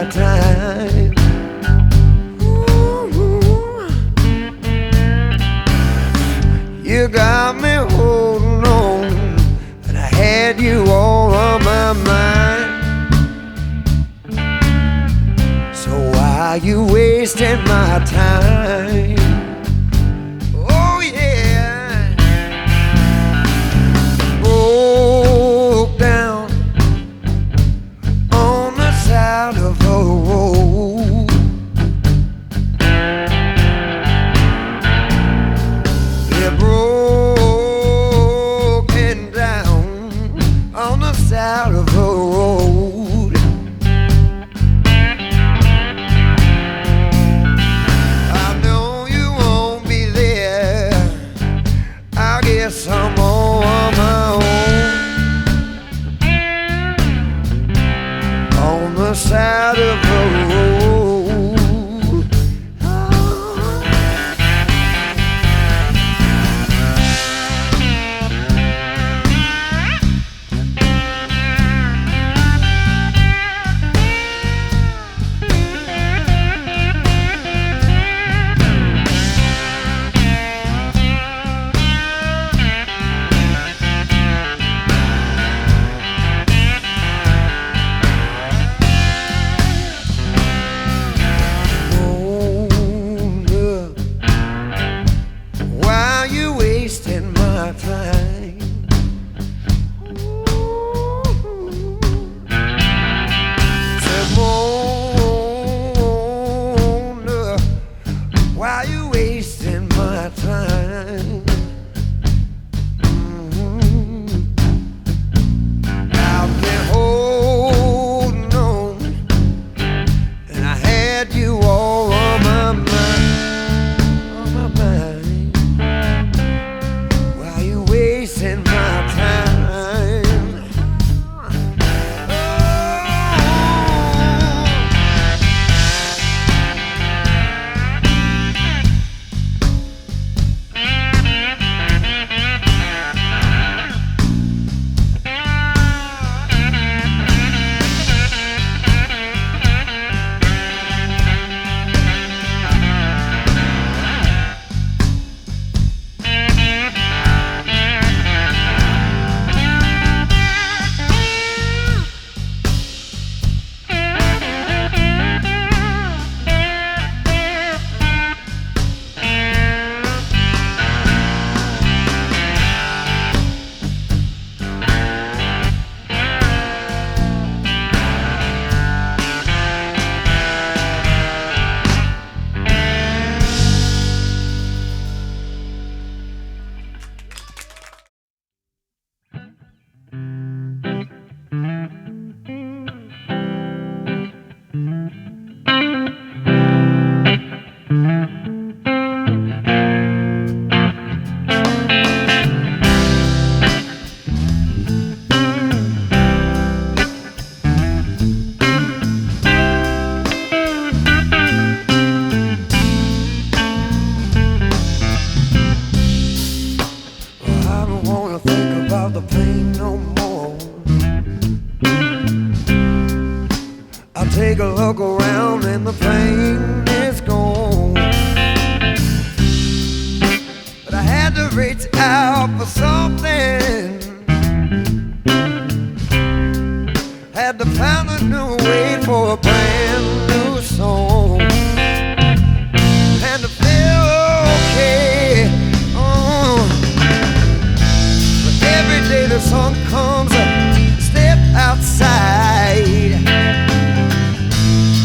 my time. Ooh, you got me holding on, and I had you all on my mind. So why are you wasting my time? Oh yeah, broke down on the side of the road. Yeah, broken down on the side of the road. I know you won't be there. I guess I'm on my own on the side of the road. Wasting my time. Said, Mona, why you wasting my time? I've been holding on, and I had you all on my mind, on my mind. Wasting my time. The pain no more. I take a look around and the pain is gone. But I had to reach out for something. Had to find a new way for a brand new song. And to feel okay. Every day the sun comes up, step outside,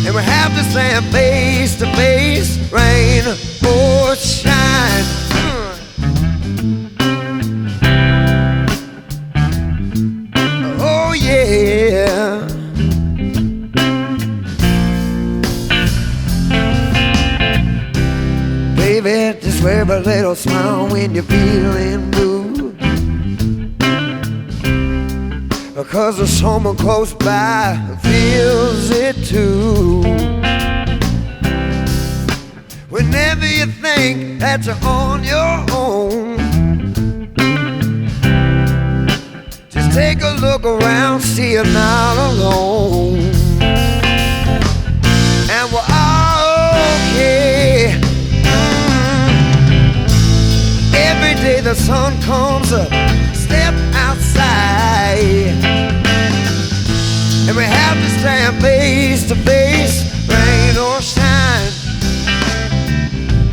and we have to stand face to face, rain or shine. Oh yeah. Baby, just wear a little smile when you're feeling blue, because there's someone close by who feels it too. Whenever you think that you're on your own, just take a look around, see you're not alone. when the sun comes up, step outside, and we have to stand face to face, rain or shine,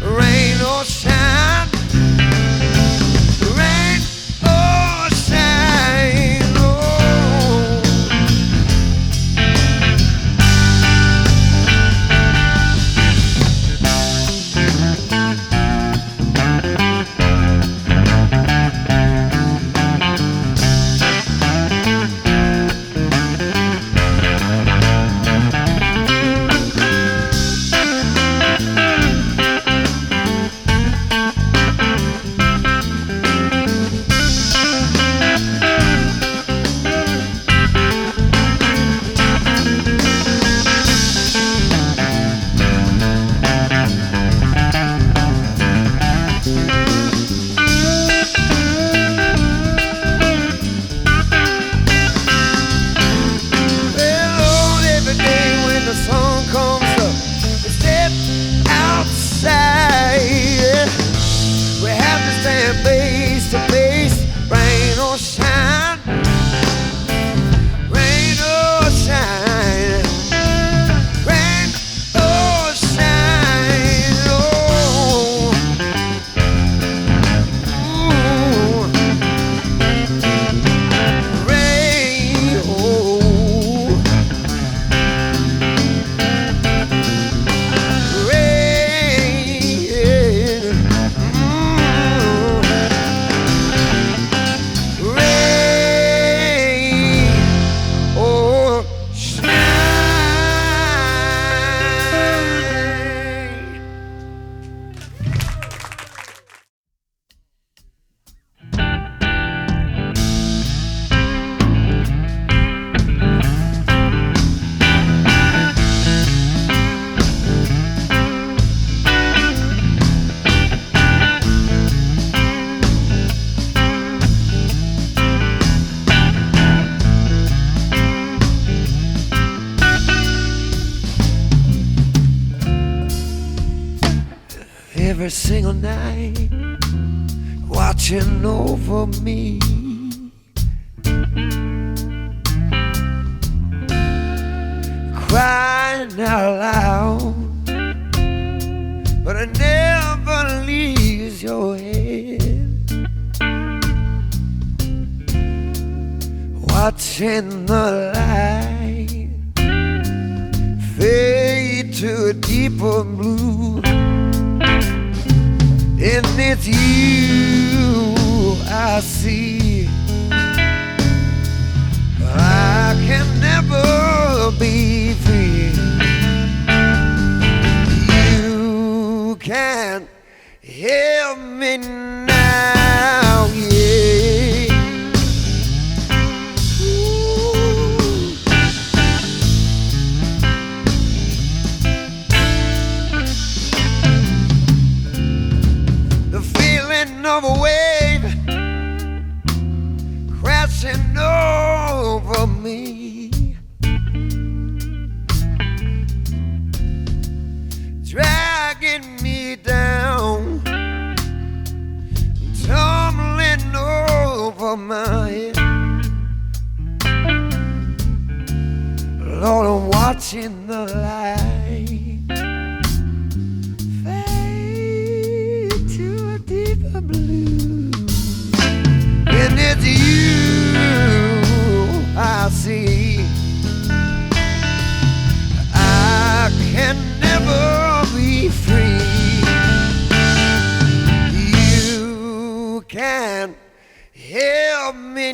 rain or shine, rain or shine. Oh. Face to face, rain or shine, rain or shine, rain or shine. Oh, ooh. Rain, oh, rain. Every single night, watching over me, crying out loud, but it never leaves your head. Watching the light fade to a deeper blue, and it's you I see. I can never be free. You can't help me now, yeah. Ooh. The feeling of a wave crashing over me, dragging me down, tumbling over my head. Lord, I'm watching the light fade to a deeper blue, and it's you I see. I can never be free. You can't help me